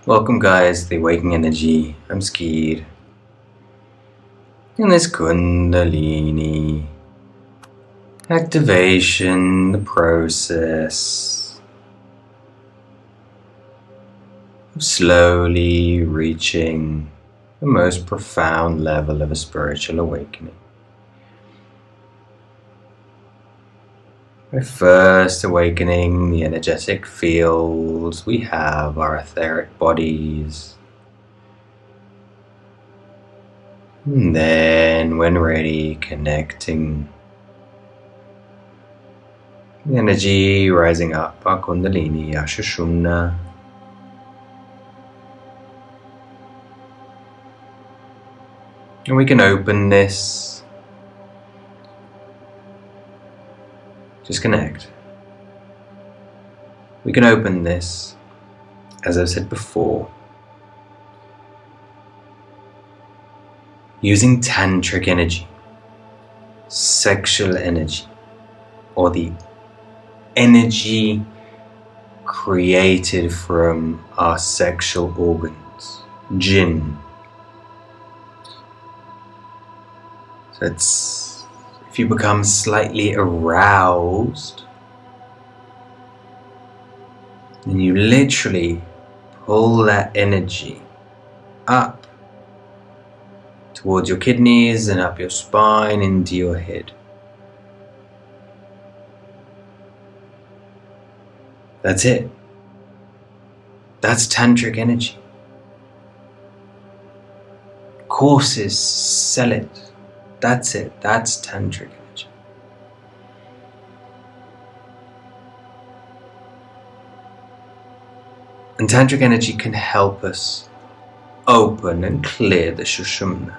Welcome guys to the Awakening Energy. I'm Skeed. In this Kundalini activation, the process of slowly reaching the most profound level of a spiritual awakening. By first awakening the energetic fields, we have our etheric bodies. And then, when ready, connecting the energy rising up our Kundalini, our Sushumna. And we can open this. Just connect. We can open this, as I've said before, using Tantric energy, sexual energy, or the energy created from our sexual organs, Jinn. So if you become slightly aroused, then you literally pull that energy up towards your kidneys and up your spine into your head. That's it. That's Tantric energy. Courses sell it. That's it. That's Tantric energy. And Tantric energy can help us open and clear the Sushumna.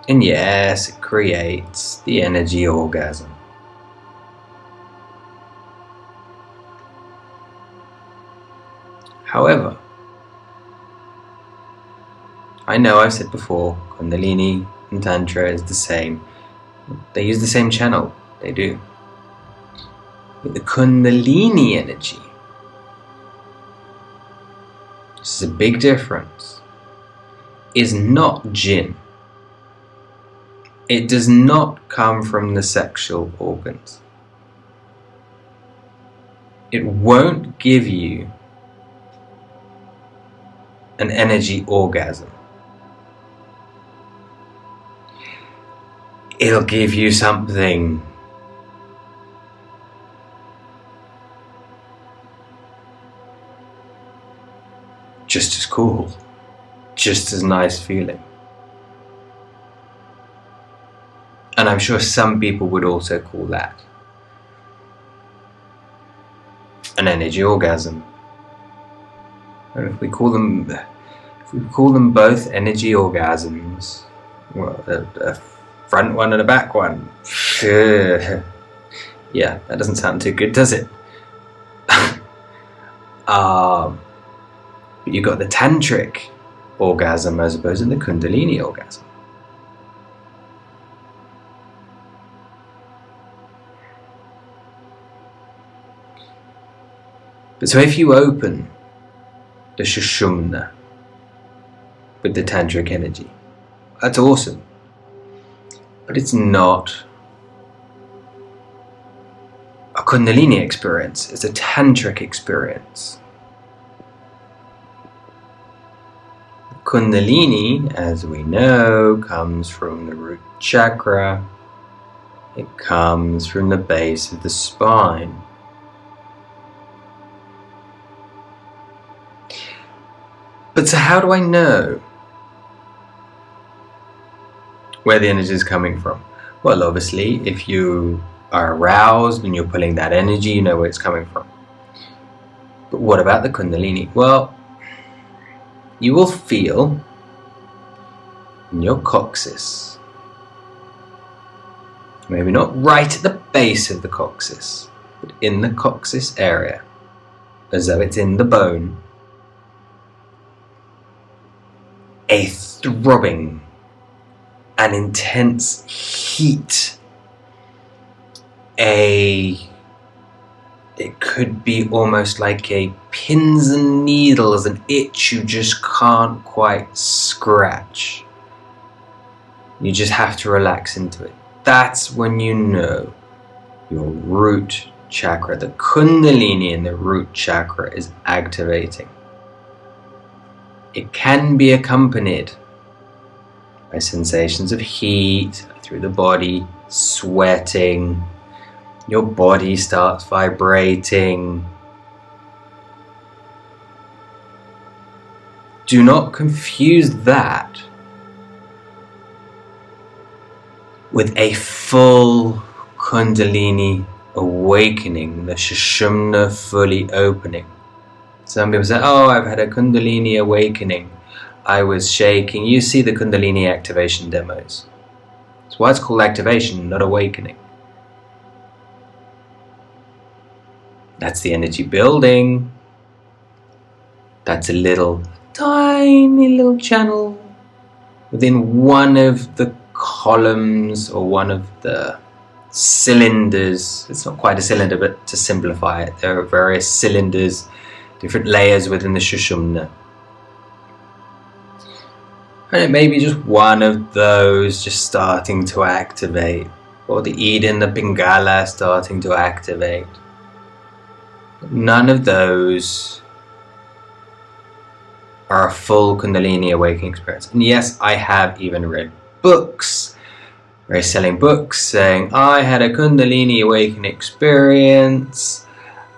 And yes, it creates the energy orgasm. However, I know I've said before, Kundalini and Tantra is the same. They use the same channel, they do. But the Kundalini energy, this is a big difference, is not Jinn. It does not come from the sexual organs. It won't give you an energy orgasm. It'll give you something just as cool, just as nice feeling. And I'm sure some people would also call that an energy orgasm. And if we call them both energy orgasms, well, a front one and a back one, yeah, that doesn't sound too good, does it? But you've got the Tantric orgasm as opposed to the Kundalini orgasm. But so if you open the Sushumna with the Tantric energy, that's awesome. But it's not a Kundalini experience, it's a Tantric experience. Kundalini, as we know, comes from the root chakra. It comes from the base of the spine. But so how do I know where the energy is coming from? Well, obviously, if you are aroused and you're pulling that energy, you know where it's coming from. But what about the Kundalini? Well, you will feel in your coccyx, maybe not right at the base of the coccyx, but in the coccyx area, as though it's in the bone, a throbbing, an intense heat, a it could be almost like a pins and needles, an itch you just can't quite scratch. You just have to relax into it. That's when you know your root chakra, the Kundalini in the root chakra, is activating. It can be accompanied by sensations of heat through the body, sweating, your body starts vibrating. Do not confuse that with a full Kundalini awakening, the Sushumna fully opening. Some people say, oh, I've had a Kundalini awakening. I was shaking. You see the Kundalini activation demos. That's why it's called activation, not awakening. That's the energy building. That's a tiny little channel within one of the columns or one of the cylinders. It's not quite a cylinder, but to simplify it, there are various cylinders, different layers within the Sushumna. And it may be just one of those just starting to activate, or the Eden, the Pingala starting to activate. None of those are a full Kundalini awakening experience. And yes, I have even read books, very selling books, saying I had a Kundalini awakening experience.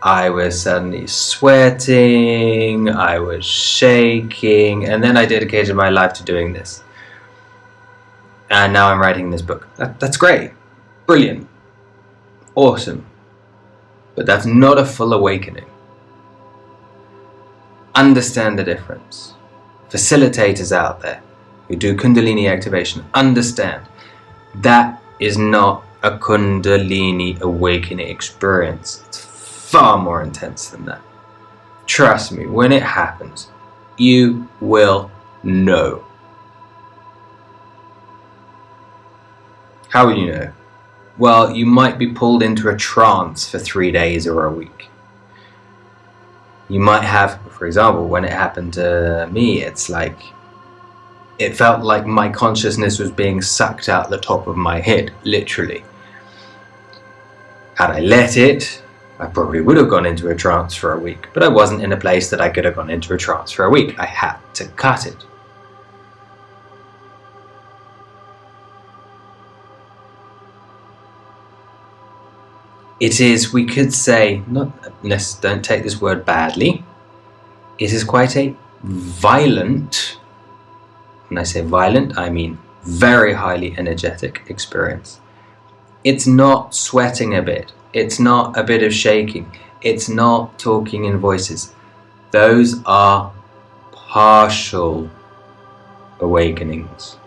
I was suddenly sweating, I was shaking, and then I dedicated my life to doing this. And now I'm writing this book. That's great, brilliant, awesome. But that's not a full awakening. Understand the difference. Facilitators out there who do Kundalini activation, understand that is not a Kundalini awakening experience. It's far more intense than that. Trust me, when it happens, you will know. How will you know? Well, you might be pulled into a trance for 3 days or a week. You might have, for example, when it happened to me, it's like, it felt like my consciousness was being sucked out the top of my head, literally. Had I let it, I probably would have gone into a trance for a week, but I wasn't in a place that I could have gone into a trance for a week. I had to cut it. It is, we could say, don't take this word badly, it is quite a violent, when I say violent, I mean very highly energetic experience. It's not sweating a bit, it's not a bit of shaking, it's not talking in voices. Those are partial awakenings.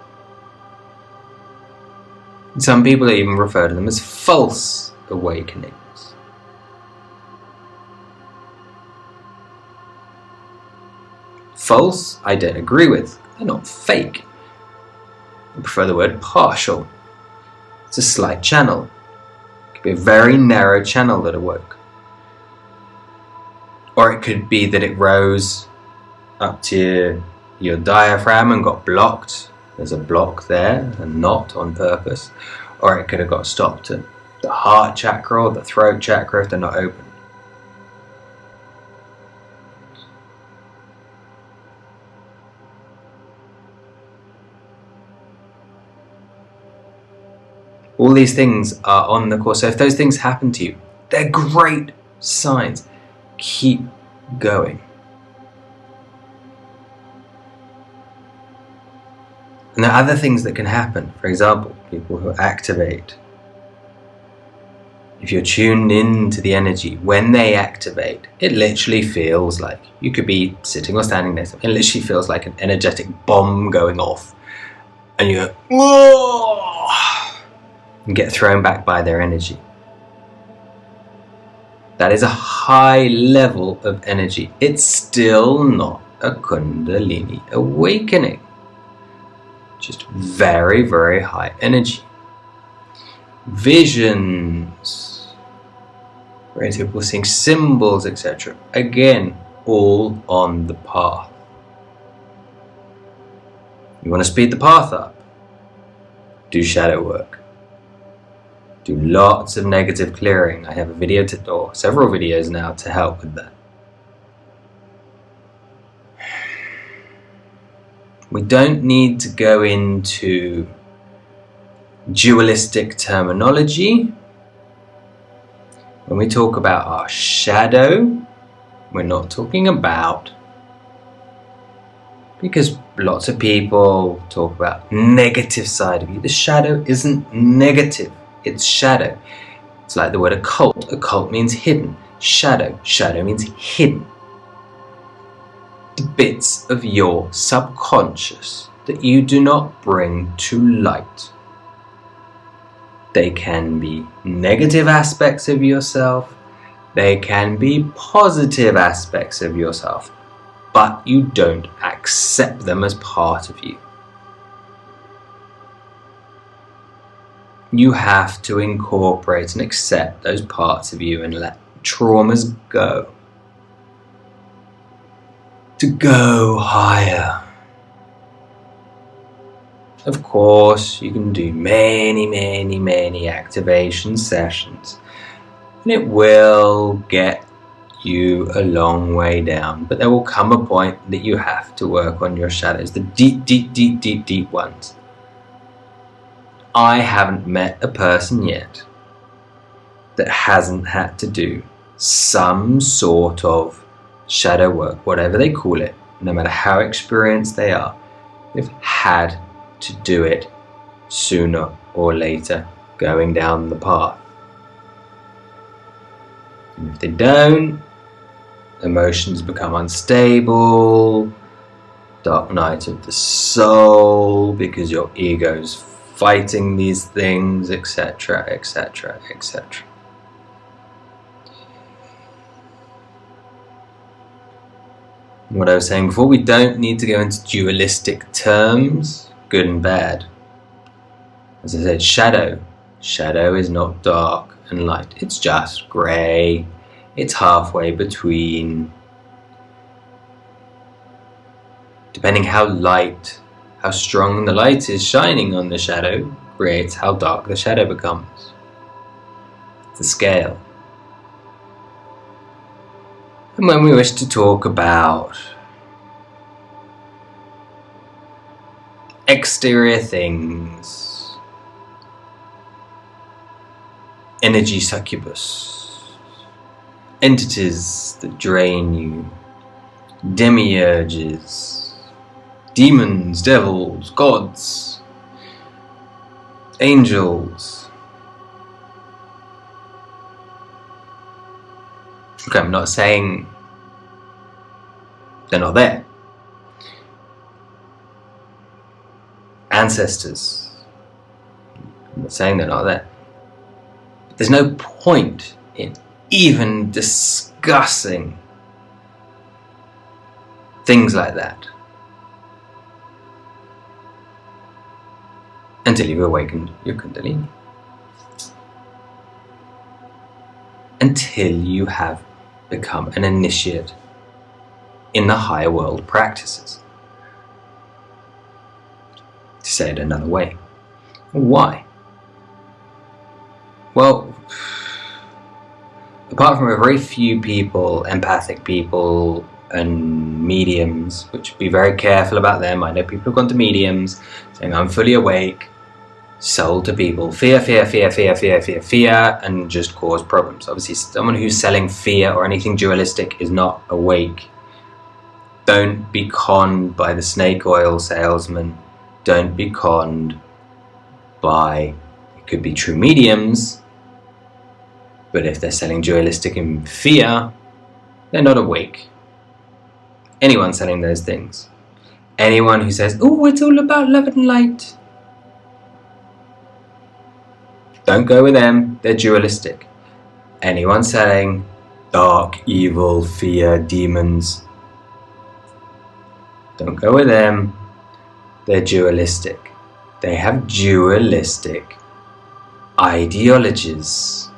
Some people even refer to them as false awakenings. False, I don't agree with. They're not fake. I prefer the word partial. It's a slight channel. It could be a very narrow channel that awoke. Or it could be that it rose up to your diaphragm and got blocked. There's a block there, a knot on purpose. Or it could have got stopped at the heart chakra or the throat chakra if they're not open. All these things are on the course. So if those things happen to you, they're great signs. Keep going. And there are other things that can happen. For example, people who activate. If you're tuned into the energy, when they activate, it literally feels like, you could be sitting or standing next to them, it literally feels like an energetic bomb going off. And you go, whoa! And get thrown back by their energy. That is a high level of energy. It's still not a Kundalini awakening. Just very, very high energy. Visions. Great people seeing symbols, etc. Again, all on the path. You want to speed the path up? Do shadow work. Do lots of negative clearing. I have a video or several videos now to help with that. We don't need to go into dualistic terminology. When we talk about our shadow, we're not talking about, because lots of people talk about negative side of you. The shadow isn't negative, it's shadow. It's like the word occult. Occult means hidden. Shadow means hidden. The bits of your subconscious that you do not bring to light. They can be negative aspects of yourself, they can be positive aspects of yourself, but you don't accept them as part of you. You have to incorporate and accept those parts of you and let traumas go. To go higher. Of course, you can do many activation sessions, and it will get you a long way down, but there will come a point that you have to work on your shadows, the deep ones. I haven't met a person yet that hasn't had to do some sort of shadow work, whatever they call it, no matter how experienced they are. They've had to do it sooner or later, going down the path. And if they don't, emotions become unstable, dark night of the soul, because your ego's fighting these things, etc., etc., etc. What I was saying before, we don't need to go into dualistic terms, good and bad. As I said, shadow. Shadow is not dark and light. It's just grey. It's halfway between. Depending how strong the light is shining on the shadow, creates how dark the shadow becomes. It's a scale. And when we wish to talk about exterior things, energy succubus, entities that drain you, demiurges, demons, devils, gods, angels. Okay, I'm not saying they're not there. Ancestors. I'm not saying they're not there. But there's no point in even discussing things like that until you've awakened your Kundalini. Until you have become an initiate in the higher world practices. To say it another way. Why? Well, apart from a very few people, empathic people and mediums, which be very careful about them. I know people have gone to mediums saying, I'm fully awake, sold to people, fear, and just cause problems. Obviously, someone who's selling fear or anything dualistic is not awake. Don't be conned by the snake oil salesman. Don't be conned by, it could be true mediums, but if they're selling dualistic and fear, they're not awake. Anyone selling those things, anyone who says, oh, it's all about love and light, don't go with them, they're dualistic. Anyone selling dark, evil, fear, demons, don't go with them, they're dualistic. They have dualistic ideologies.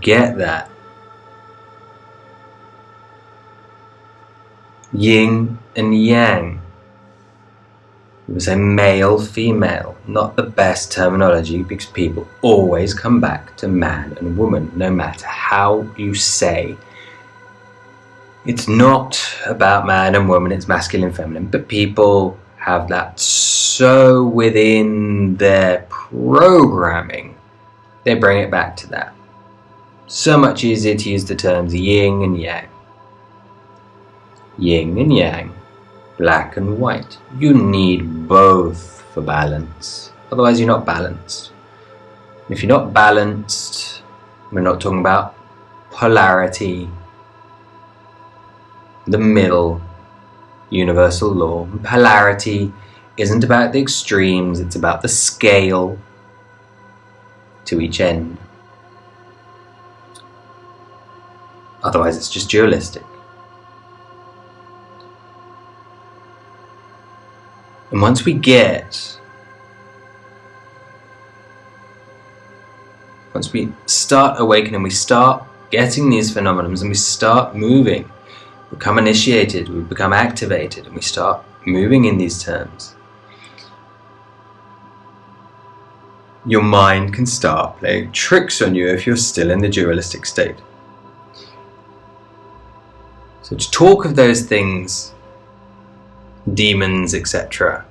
Get that. Yin and yang. We would say male, female. Not the best terminology, because people always come back to man and woman, no matter how you say. It's not about man and woman, it's masculine, feminine, but people have that so within their programming, they bring it back to that. So much easier to use the terms yin and yang. Yin and yang, black and white. You need both for balance, otherwise you're not balanced. If you're not balanced, we're not talking about polarity, the middle, universal law. Polarity isn't about the extremes, it's about the scale to each end. Otherwise it's just dualistic. And once we start awakening, we start getting these phenomena and we start moving, become initiated, we become activated, and we start moving in these terms, your mind can start playing tricks on you if you're still in the dualistic state. So to talk of those things, demons, etc.,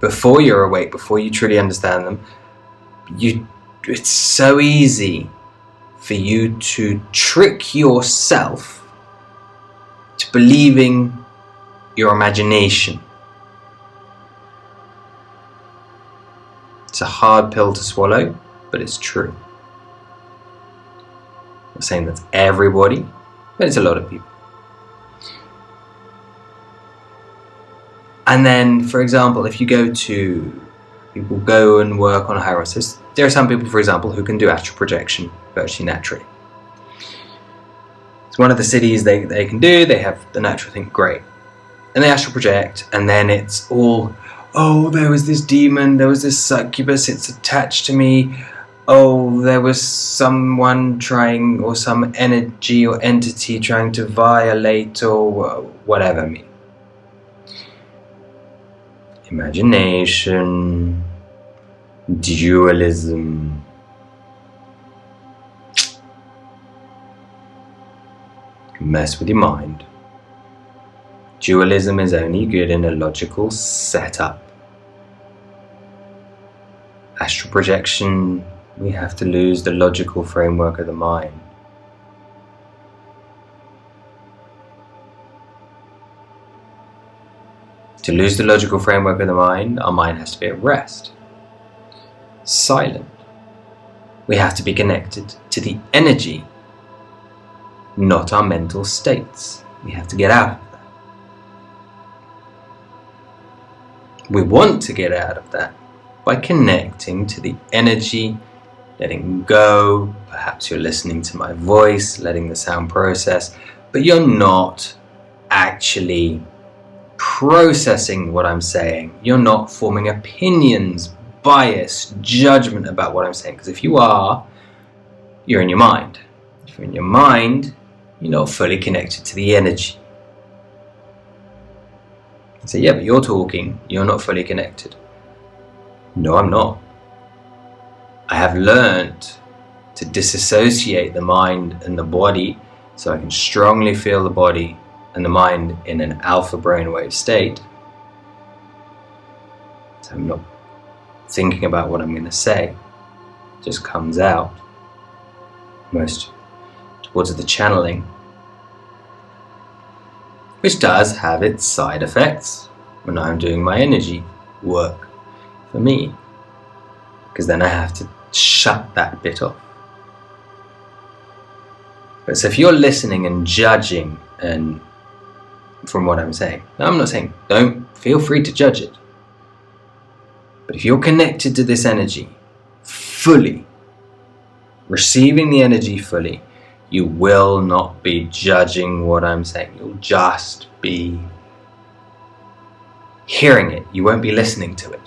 before you're awake, before you truly understand them, it's so easy for you to trick yourself to believing your imagination. It's a hard pill to swallow, but it's true. I'm not saying that's everybody, but it's a lot of people. And then, for example, if you people go and work on higher races, there are some people, for example, who can do astral projection virtually naturally. It's one of the cities they can do, they have the natural thing, great. And they astral project, and then it's all, oh, there was this demon, there was this succubus, it's attached to me, oh, there was someone trying, or some energy or entity trying to violate, or whatever me. Imagination, dualism. Mess with your mind. Dualism is only good in a logical setup. Astral projection, we have to lose the logical framework of the mind. To lose the logical framework of the mind, our mind has to be at rest, silent. We have to be connected to the energy, not our mental states. We have to get out of that. We want to get out of that by connecting to the energy, letting go. Perhaps you're listening to my voice, letting the sound process, but you're not actually processing what I'm saying. You're not forming opinions, bias, judgment about what I'm saying. Because if you are, you're in your mind. If you're in your mind, you're not fully connected to the energy. You say, yeah, but you're talking, you're not fully connected. No, I'm not. I have learned to disassociate the mind and the body so I can strongly feel the body and the mind in an alpha brainwave state. So I'm not thinking about what I'm going to say. It just comes out. Most towards the channeling. Which does have its side effects when I'm doing my energy work for me. Because then I have to shut that bit off. But so if you're listening and judging and from what I'm saying. Now, I'm not saying don't feel free to judge it. But if you're connected to this energy fully, receiving the energy fully, you will not be judging what I'm saying. You'll just be hearing it. You won't be listening to it.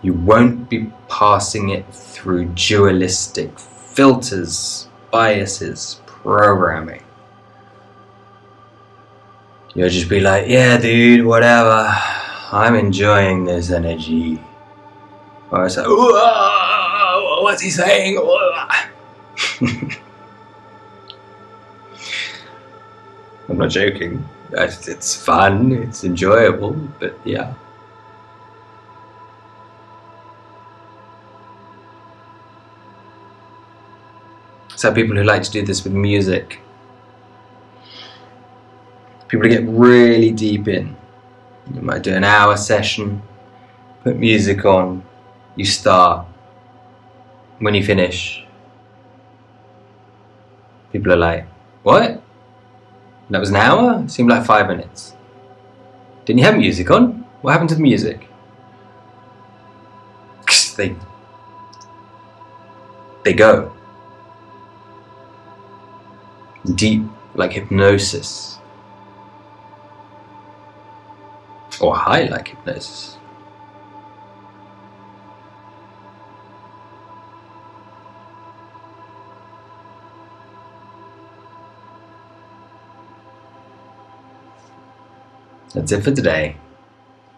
You won't be passing it through dualistic filters, biases, programming. You'll just be like, yeah dude, whatever, I'm enjoying this energy. Or it's like, what's he saying? I'm not joking. It's fun, it's enjoyable, but yeah. So people who like to do this with music, people who get really deep in, you might do an hour session, put music on, you start, when you finish, people are like, what? That was an hour? It seemed like 5 minutes. Didn't you have music on? What happened to the music? They go deep, like hypnosis, or high like hypnosis. That's it for today.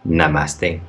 Namaste.